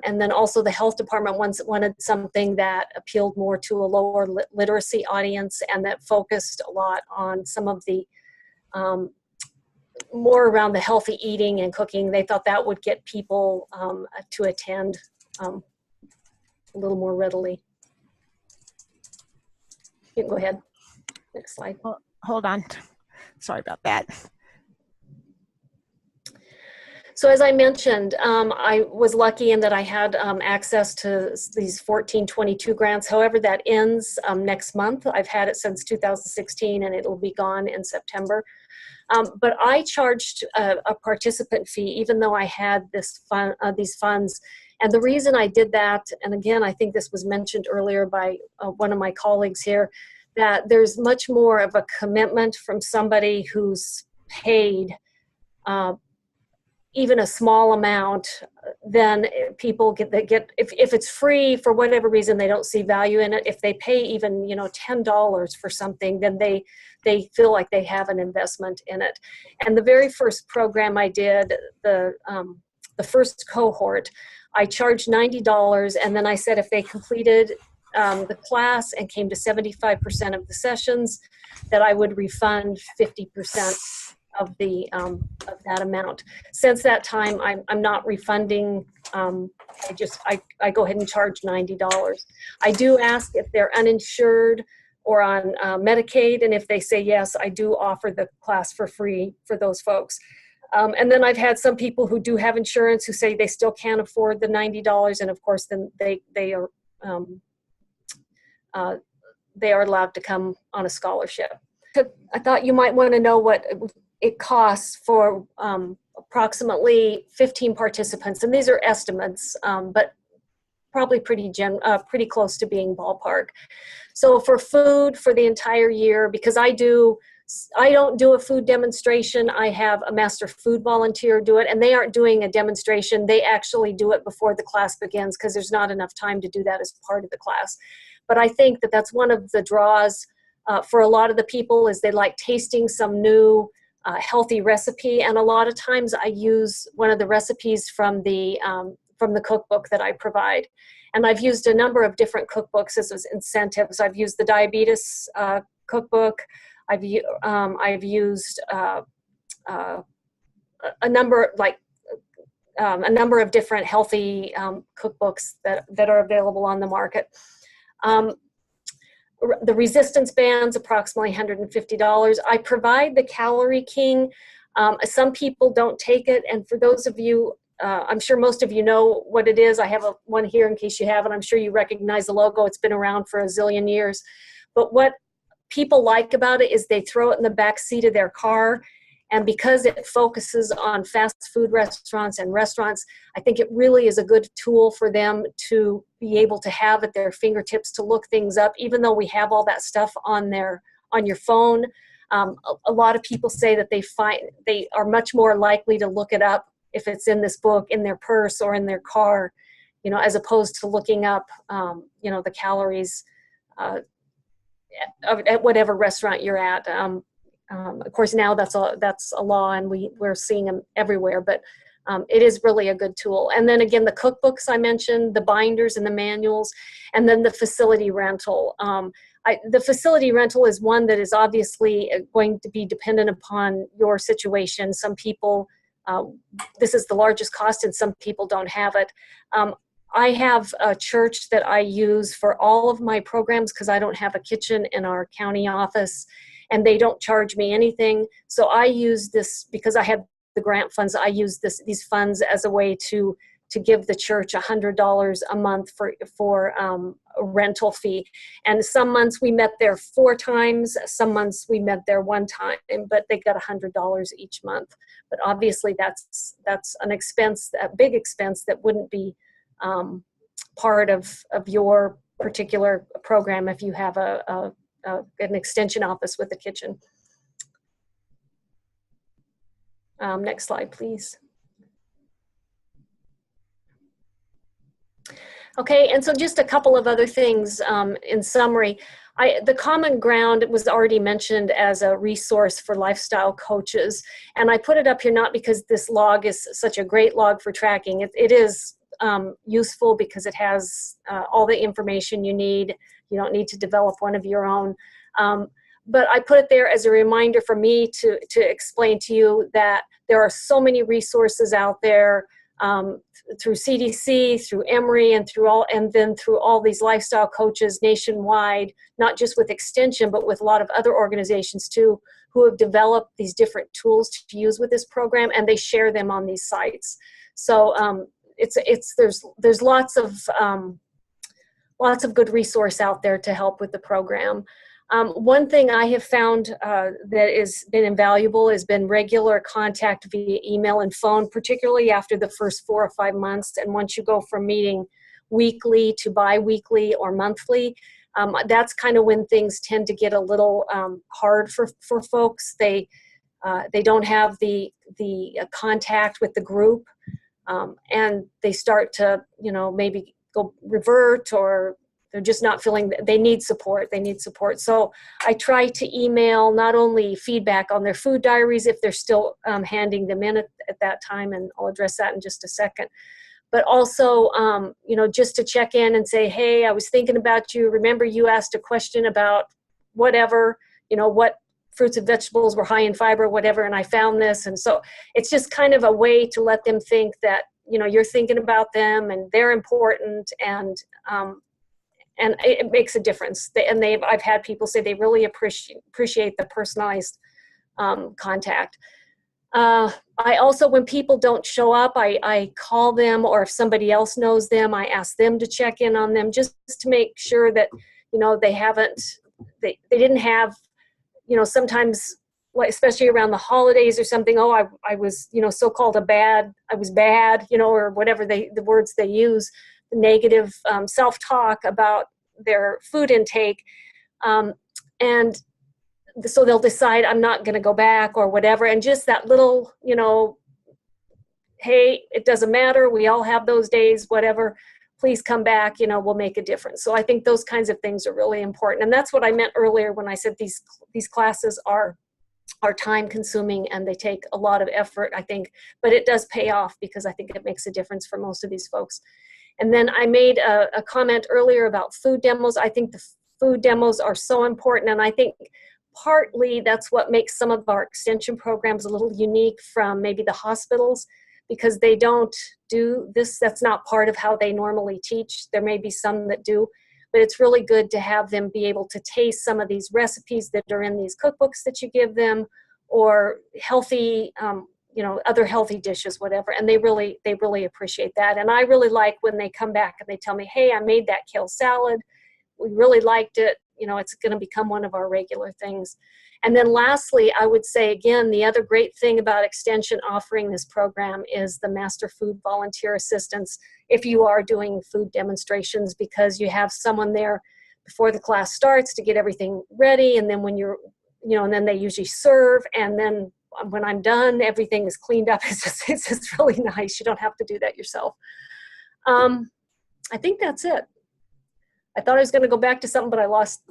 And then also the health department wanted something that appealed more to a lower literacy audience and that focused a lot on some of the more around the healthy eating and cooking. They thought that would get people to attend a little more readily. You can go ahead. Next slide. Hold on. Sorry about that. So as I mentioned, I was lucky in that I had access to these 1422 grants. However, that ends next month. I've had it since 2016 and it'll be gone in September. But I charged a participant fee even though I had these funds. And the reason I did that, and again, I think this was mentioned earlier by one of my colleagues here, that there's much more of a commitment from somebody who's paid even a small amount than people get. If it's free for whatever reason, they don't see value in it. If they pay even $10 for something, then they feel like they have an investment in it. And the very first program I did, the first cohort, I charged $90, and then I said if they completed the class and came to 75% of the sessions, that I would refund 50% of that amount. Since that time, I'm not refunding. I go ahead and charge $90. I do ask if they're uninsured or on Medicaid, and if they say yes, I do offer the class for free for those folks. And then I've had some people who do have insurance who say they still can't afford the $90, and of course then they are allowed to come on a scholarship. I thought you might want to know what it costs for approximately 15 participants, and these are estimates, but probably pretty close to being ballpark. So for food for the entire year, because I don't do a food demonstration. I have a master food volunteer do it, and they aren't doing a demonstration. They actually do it before the class begins because there's not enough time to do that as part of the class. But I think that that's one of the draws for a lot of the people is they like tasting some new healthy recipe. And a lot of times I use one of the recipes from the cookbook that I provide. And I've used a number of different cookbooks as incentives. I've used the diabetes cookbook. I've used a number of different healthy cookbooks that are available on the market. The resistance band's approximately $150. I provide the Calorie King. Some people don't take it, and for those of you, I'm sure most of you know what it is. I have one here in case you haven't. I'm sure you recognize the logo. It's been around for a zillion years. But what people like about it is they throw it in the back seat of their car, and because it focuses on fast food restaurants and restaurants, I think it really is a good tool for them to be able to have at their fingertips to look things up, even though we have all that stuff on your phone. A lot of people say that they are much more likely to look it up if it's in this book, in their purse or in their car, as opposed to looking up, the calories at whatever restaurant you're at. Of course, now that's a law, and we're seeing them everywhere. But it is really a good tool. And then again, the cookbooks I mentioned, the binders and the manuals, and then the facility rental. The facility rental is one that is obviously going to be dependent upon your situation. Some people, this is the largest cost, and some people don't have it. I have a church that I use for all of my programs because I don't have a kitchen in our county office. and they don't charge me anything. So I use this, because I have the grant funds, I use these funds as a way to give the church $100 a month for a rental fee. And some months we met there 4 times, some months we met there 1 time, but they got $100 each month. But obviously that's an expense, a big expense that wouldn't be part of your particular program if you have an extension office with a kitchen. Next slide, please. Okay, and so just a couple of other things in summary. The Common Ground was already mentioned as a resource for lifestyle coaches, and I put it up here not because this log is such a great log for tracking. It is useful because it has all the information you need. You don't need to develop one of your own. But I put it there as a reminder for me to explain to you that there are so many resources out there through CDC, through Emory, and then through all these lifestyle coaches nationwide, not just with Extension, but with a lot of other organizations too, who have developed these different tools to use with this program, and they share them on these sites. So there's lots of good resource out there to help with the program. One thing I have found that has been invaluable has been regular contact via email and phone, particularly after the first 4 or 5 months. And once you go from meeting weekly to bi-weekly or monthly, that's kind of when things tend to get a little hard for folks. They don't have the contact with the group, and they start to, maybe go revert, or they're just not feeling, they need support. So I try to email not only feedback on their food diaries if they're still handing them in at that time, and I'll address that in just a second, but also, just to check in and say, hey, I was thinking about you. Remember you asked a question about whatever, what fruits and vegetables were high in fiber, whatever, and I found this. And so it's just kind of a way to let them think that, you're thinking about them and they're important, and it makes a difference. I've had people say they really appreciate the personalized contact. I also, when people don't show up, I call them, or if somebody else knows them, I ask them to check in on them, just to make sure that, they didn't have, sometimes, especially around the holidays or something, I was, so-called I was bad, or whatever the words they use, negative self-talk about their food intake, and so they'll decide I'm not going to go back or whatever, and just that little, hey, it doesn't matter, we all have those days, whatever, please come back, we'll make a difference. So I think those kinds of things are really important, and that's what I meant earlier when I said these classes are time consuming and they take a lot of effort, I think, but it does pay off, because I think it makes a difference for most of these folks. And then I made a comment earlier about food demos. I think the food demos are so important, and I think partly that's what makes some of our extension programs a little unique from maybe the hospitals, because they don't do this. That's not part of how they normally teach. There may be some that do, but it's really good to have them be able to taste some of these recipes that are in these cookbooks that you give them, or healthy, other healthy dishes, whatever. And they really appreciate that. And I really like when they come back and they tell me, hey, I made that kale salad. We really liked it. It's going to become one of our regular things. And then lastly, I would say, again, the other great thing about Extension offering this program is the Master Food Volunteer Assistance if you are doing food demonstrations, because you have someone there before the class starts to get everything ready. And then when you're, and then they usually serve. And then when I'm done, everything is cleaned up. It's just really nice. You don't have to do that yourself. I think that's it. I thought I was going to go back to something, but I lost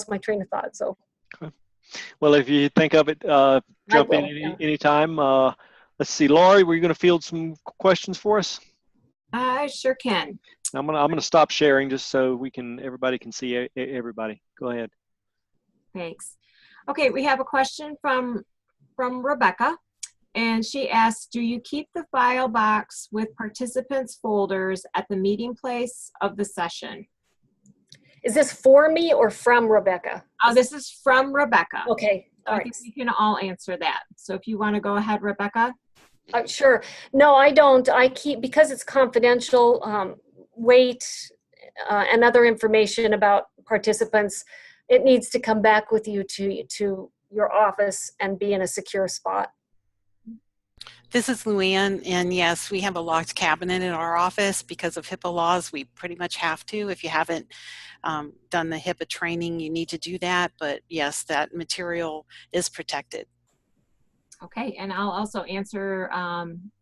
my train of thought. So. Okay. Well, if you think of it, jump in anytime. Let's see, Laurie, were you going to field some questions for us? I sure can. I'm gonna stop sharing just so everybody can see everybody. Go ahead. Thanks. Okay, we have a question from Rebecca, and she asks, do you keep the file box with participants' folders at the meeting place of the session? Is this for me or from Rebecca? This is from Rebecca. Okay. All I right. think we can all answer that. So if you want to go ahead, Rebecca. Sure. No, I don't. I keep, because it's confidential, weight and other information about participants, it needs to come back with you to your office and be in a secure spot. This is LuAnn, and yes, we have a locked cabinet in our office because of HIPAA laws. We pretty much have to. If you haven't done the HIPAA training, you need to do that. But yes, that material is protected. Okay, and I'll also answer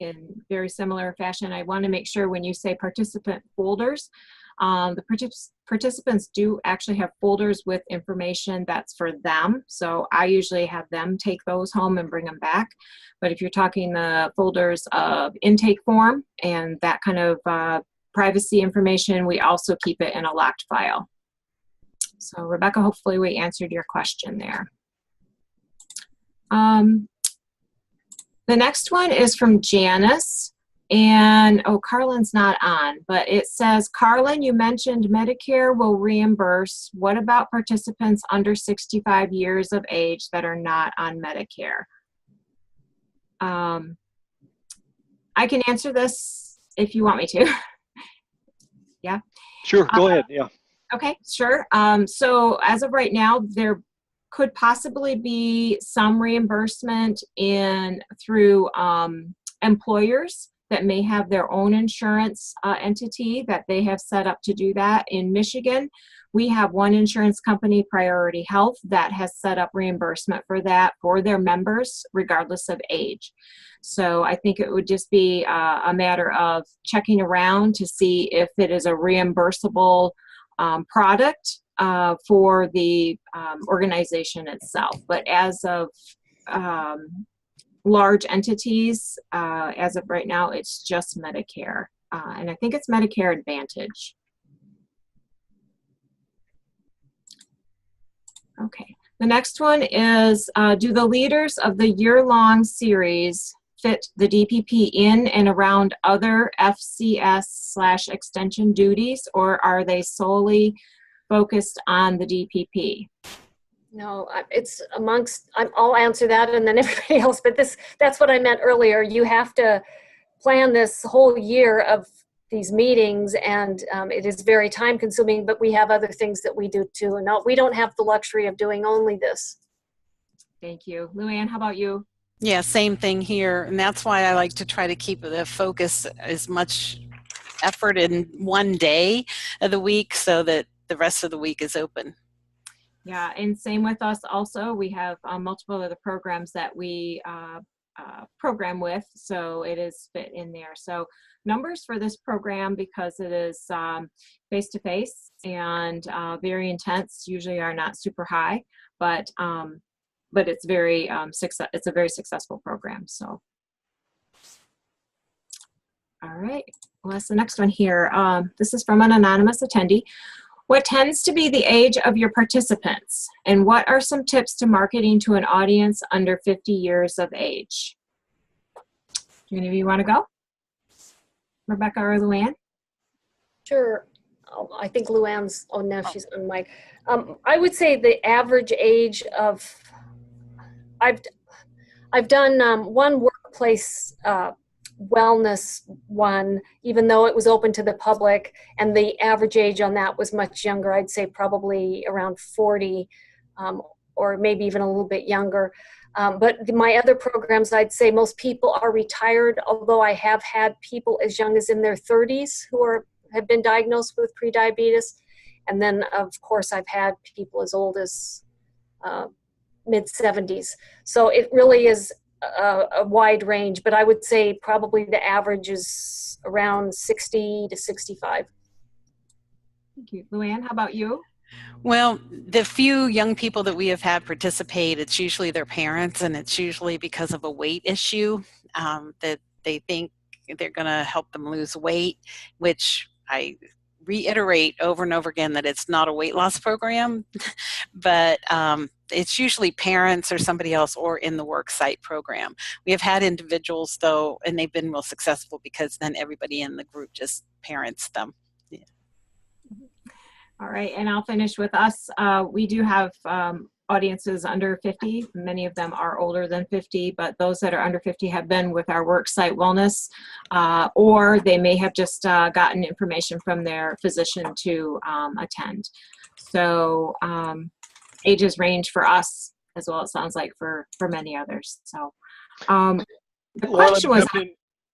in very similar fashion. I want to make sure when you say participant folders, the participants do actually have folders with information that's for them. So I usually have them take those home and bring them back. But if you're talking the folders of intake form and that kind of privacy information, we also keep it in a locked file. So Rebecca, hopefully we answered your question there. The next one is from Janice. And, oh, Carlin's not on, but it says, Carlin, you mentioned Medicare will reimburse. What about participants under 65 years of age that are not on Medicare? I can answer this if you want me to. Yeah? Sure, go ahead, yeah. Okay, sure. So as of right now, there could possibly be some reimbursement through employers that may have their own insurance entity that they have set up to do that. In Michigan, we have one insurance company, Priority Health, that has set up reimbursement for that for their members, regardless of age. So I think it would just be a matter of checking around to see if it is a reimbursable product for the organization itself. But as of large entities, as of right now, it's just Medicare. And I think it's Medicare Advantage. Okay, the next one is, do the leaders of the year-long series fit the DPP in and around other FCS/extension duties, or are they solely focused on the DPP? No, it's amongst, I'll answer that and then everybody else, but that's what I meant earlier. You have to plan this whole year of these meetings, and it is very time consuming, but we have other things that we do too. And no, we don't have the luxury of doing only this. Thank you. LuAnn, how about you? Yeah, same thing here. And that's why I like to try to keep the focus as much effort in one day of the week so that the rest of the week is open. Yeah, and same with us also. We have multiple other programs that we program with, so it is fit in there. So numbers for this program, because it is face-to-face and very intense, usually are not super high, but it's very it's a very successful program. So, all right, well, that's the next one here. This is from an anonymous attendee. What tends to be the age of your participants, and what are some tips to marketing to an audience under 50 years of age? Do any of you want to go? Rebecca or LuAnn? Sure. I think LuAnn's, oh, now she's on mic. I would say the average age of, I've done one workplace wellness one, even though it was open to the public, and the average age on that was much younger. I'd say probably around 40, or maybe even a little bit younger. But my other programs, I'd say most people are retired, although I have had people as young as in their 30s who have been diagnosed with prediabetes. And then, of course, I've had people as old as mid-70s. So it really is a wide range, but I would say probably the average is around 60 to 65. Thank you. LuAnn, how about you? Well, the few young people that we have had participate, it's usually their parents, and it's usually because of a weight issue that they think they're going to help them lose weight, which I reiterate over and over again that it's not a weight loss program, but it's usually parents or somebody else or in the work site program. We have had individuals though, and they've been real successful because then everybody in the group just parents them. Yeah. All right, and I'll finish with us. We do have audiences under 50. Many of them are older than 50, but those that are under 50 have been with our worksite wellness, or they may have just gotten information from their physician to attend. So ages range for us as well, it sounds like, for many others. So the question was...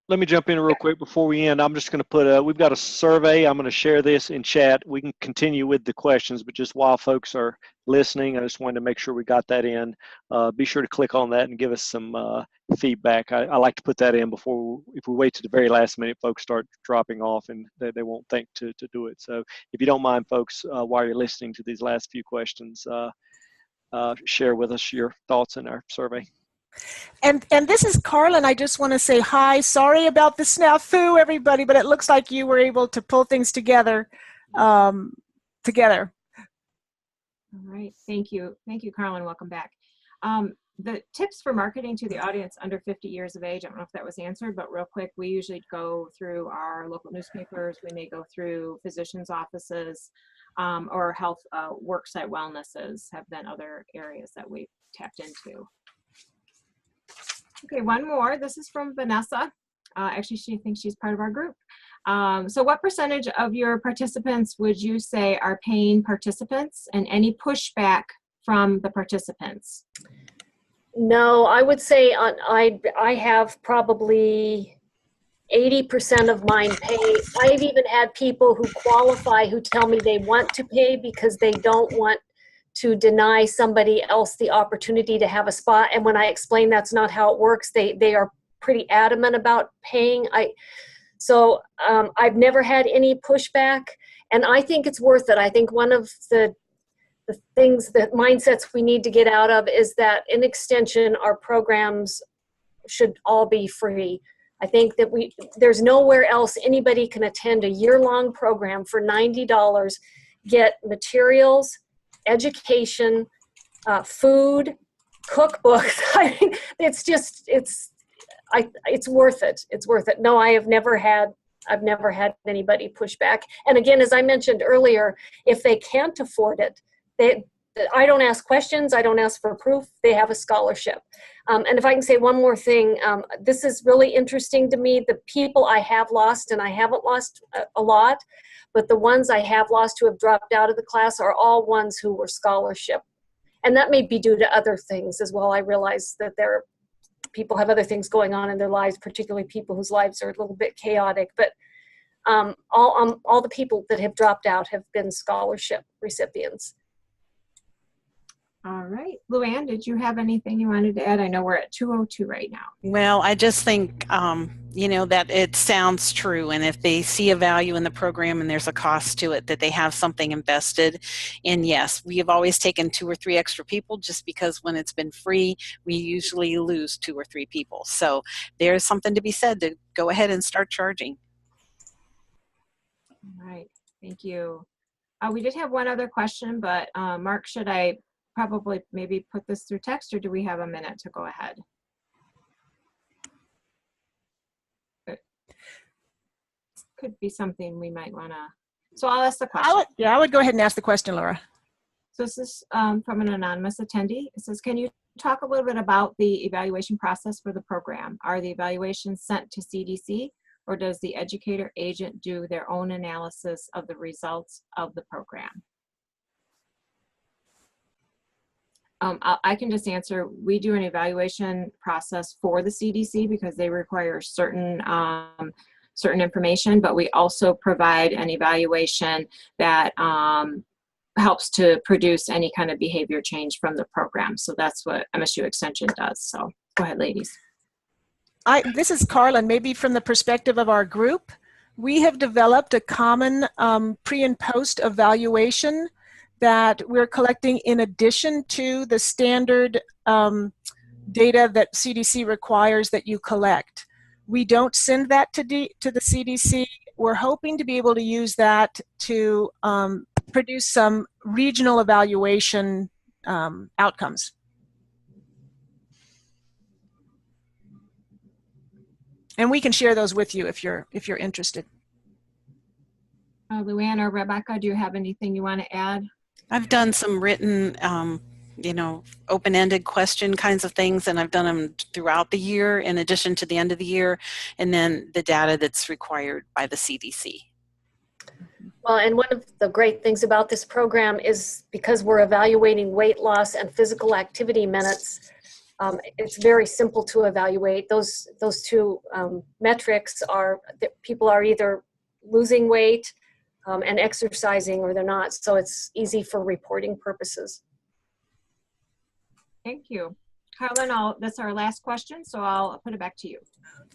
Let me jump in real quick before we end. I'm just going to put we've got a survey. I'm going to share this in chat. We can continue with the questions, but just while folks are listening, I just wanted to make sure we got that in. Be sure to click on that and give us some feedback. I like to put that in before, if we wait to the very last minute, folks start dropping off and they won't think to do it. So if you don't mind, folks, while you're listening to these last few questions, share with us your thoughts in our survey. And this is Carlin. I just want to say hi. Sorry about the snafu, everybody, but it looks like you were able to pull things together. All right. Thank you. Thank you, Carlin. Welcome back. The tips for marketing to the audience under 50 years of age, I don't know if that was answered, but real quick, we usually go through our local newspapers. We may go through physicians' offices, or health worksite wellnesses have been other areas that we've tapped into. Okay, one more. This is from Vanessa. Actually, she thinks she's part of our group. So what percentage of your participants would you say are paying participants, and any pushback from the participants? No, I would say I have probably 80% of mine pay. I've even had people who qualify who tell me they want to pay because they don't want to deny somebody else the opportunity to have a spot. And when I explain that's not how it works, they are pretty adamant about paying. I've never had any pushback, and I think it's worth it. I think one of the things, the mindsets we need to get out of is that in extension, our programs should all be free. I think that there's nowhere else anybody can attend a year-long program for $90, get materials, education, food, cookbooks. I mean, it's worth it. It's worth it. No, I've never had anybody push back. And again, as I mentioned earlier, if they can't afford it, I don't ask questions. I don't ask for proof. They have a scholarship. And if I can say one more thing, this is really interesting to me. The people I have lost, and I haven't lost a lot, but the ones I have lost who have dropped out of the class are all ones who were scholarship. And that may be due to other things as well. I realize that people have other things going on in their lives, particularly people whose lives are a little bit chaotic. But all the people that have dropped out have been scholarship recipients. All right. LuAnn, did you have anything you wanted to add? I know we're at 2:02 right now. Well, I just think, that it sounds true. And if they see a value in the program and there's a cost to it, that they have something invested. And yes, we have always taken 2 or 3 extra people just because when it's been free, we usually lose 2 or 3 people. So there's something to be said to go ahead and start charging. All right. Thank you. We did have one other question, but Mark, should I probably maybe put this through text, or do we have a minute to go ahead? Could be something we might want to. So I'll ask the question. I would go ahead and ask the question, Laura. So this is from an anonymous attendee. It says, can you talk a little bit about the evaluation process for the program? Are the evaluations sent to CDC, or does the educator agent do their own analysis of the results of the program? I can just answer, we do an evaluation process for the CDC because they require certain information, but we also provide an evaluation that helps to produce any kind of behavior change from the program. So that's what MSU Extension does. So go ahead, ladies. This is Carlin. Maybe from the perspective of our group, we have developed a common pre and post evaluation that we're collecting in addition to the standard data that CDC requires that you collect. We don't send that to the CDC. We're hoping to be able to use that to produce some regional evaluation outcomes. And we can share those with you if you're interested. LuAnn or Rebecca, do you have anything you want to add? I've done some written, you know, open-ended question kinds of things, and I've done them throughout the year in addition to the end of the year, and then the data that's required by the CDC. Well, and one of the great things about this program is because we're evaluating weight loss and physical activity minutes, it's very simple to evaluate. Those two metrics are that people are either losing weight and exercising, or they're not. So it's easy for reporting purposes. Thank you. Carlin, that's our last question, so I'll put it back to you.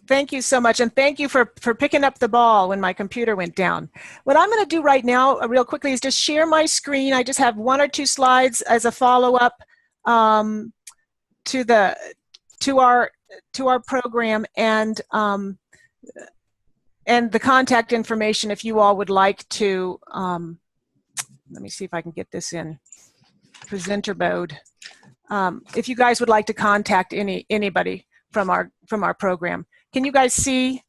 Thank you so much, and thank you for picking up the ball when my computer went down. What I'm going to do right now, real quickly, is just share my screen. I just have 1 or 2 slides as a follow-up to our program, and the contact information if you all would like to. Let me see if I can get this in presenter mode. If you guys would like to contact anybody from our program. Can you guys see?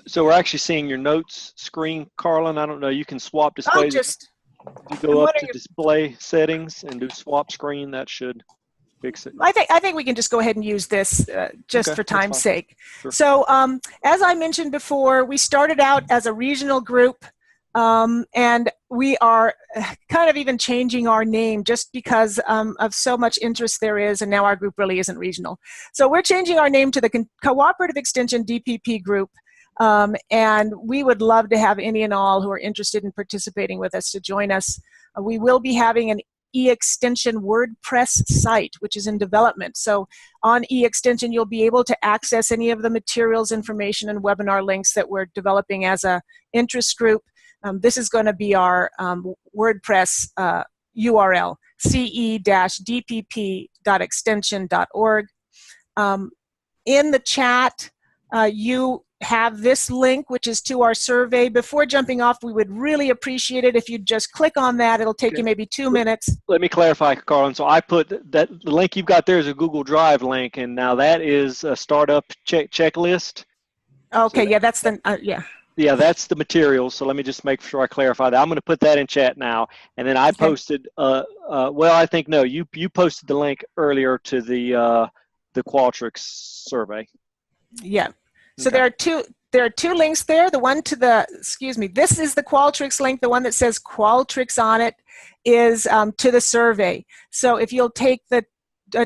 So we're actually seeing your notes screen, Carlin. I don't know. You can swap displays. You go up to display settings and do swap screen. That should fix it. I think we can just go ahead and use this just for time's sake. Sure. So as I mentioned before, we started out as a regional group, and we are kind of even changing our name just because of so much interest there is, and now our group really isn't regional. So we're changing our name to the Cooperative Extension DPP group, and we would love to have any and all who are interested in participating with us to join us. We will be having an e-extension WordPress site, which is in development. So on e-extension, you'll be able to access any of the materials, information, and webinar links that we're developing as a interest group. This is going to be our WordPress URL, ce-dpp.extension.org. In the chat, you have this link, which is to our survey. Before jumping off, we would really appreciate it if you'd just click on that. It'll take you maybe 2 minutes. Let me clarify, Carlin. So I put that the link you've got there is a Google Drive link, and now that is a startup checklist. Okay, so yeah, that's the, yeah. Yeah, that's the materials. So let me just make sure I clarify that. I'm going to put that in chat now. And then I posted, well, I think, no, you posted the link earlier to the Qualtrics survey. Yeah. So there are two links there. The one to the, excuse me, this is the Qualtrics link. The one that says Qualtrics on it is to the survey. So if you'll take the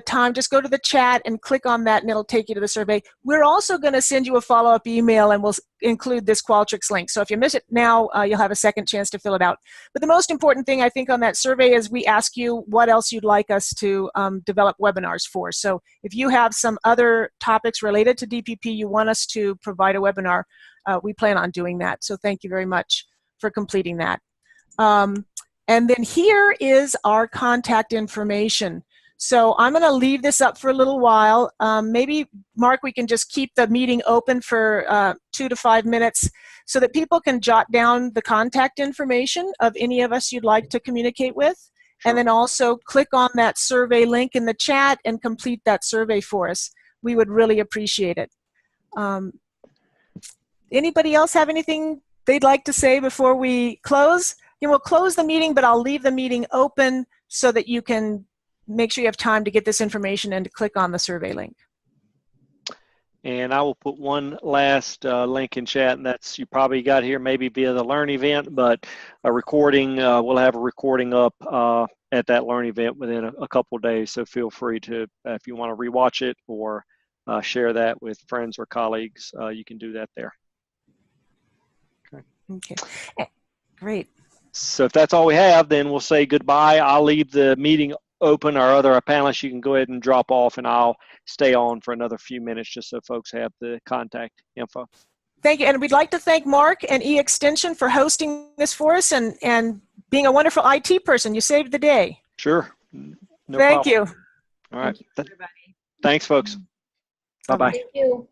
time, just go to the chat and click on that, and it'll take you to the survey. We're also going to send you a follow-up email, and we'll include this Qualtrics link. So if you miss it now, you'll have a second chance to fill it out. But the most important thing, I think, on that survey is we ask you what else you'd like us to develop webinars for. So if you have some other topics related to DPP you want us to provide a webinar, we plan on doing that. So thank you very much for completing that. And then here is our contact information. So I'm going to leave this up for a little while. Maybe, Mark, we can just keep the meeting open for 2 to 5 minutes so that people can jot down the contact information of any of us you'd like to communicate with. Sure. And then also click on that survey link in the chat and complete that survey for us. We would really appreciate it. Anybody else have anything they'd like to say before we close? We'll close the meeting, but I'll leave the meeting open so that you can make sure you have time to get this information and to click on the survey link. And I will put one last link in chat, and that's, you probably got here maybe via the Learn event, but a recording, we'll have a recording up at that Learn event within a couple of days. So feel free to, if you want to rewatch it or share that with friends or colleagues, you can do that there. Okay, great. So if that's all we have, then we'll say goodbye. I'll leave the meeting open. Our other panelists, you can go ahead and drop off, and I'll stay on for another few minutes just so folks have the contact info. Thank you. And we'd like to thank Mark and e-extension for hosting this for us and being a wonderful IT person. You saved the day. Sure. No Thank problem. you. All right. Thank you, everybody. Thanks, folks. Bye-bye. Thank you.